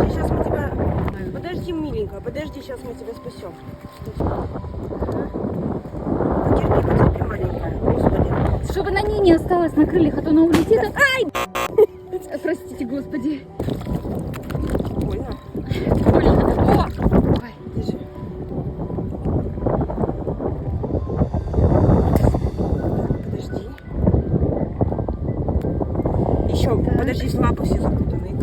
Подожди, сейчас мы тебя... Подожди, миленькая, подожди, сейчас мы тебя спасем. Потерпи, маленькая. Господи. Чтобы на ней не осталось на крыльях, а то она улетит. Ай! Простите, господи. Больно. Больно. О! Ой. Держи. Так, подожди. Еще, подожди, лапы все запутанные.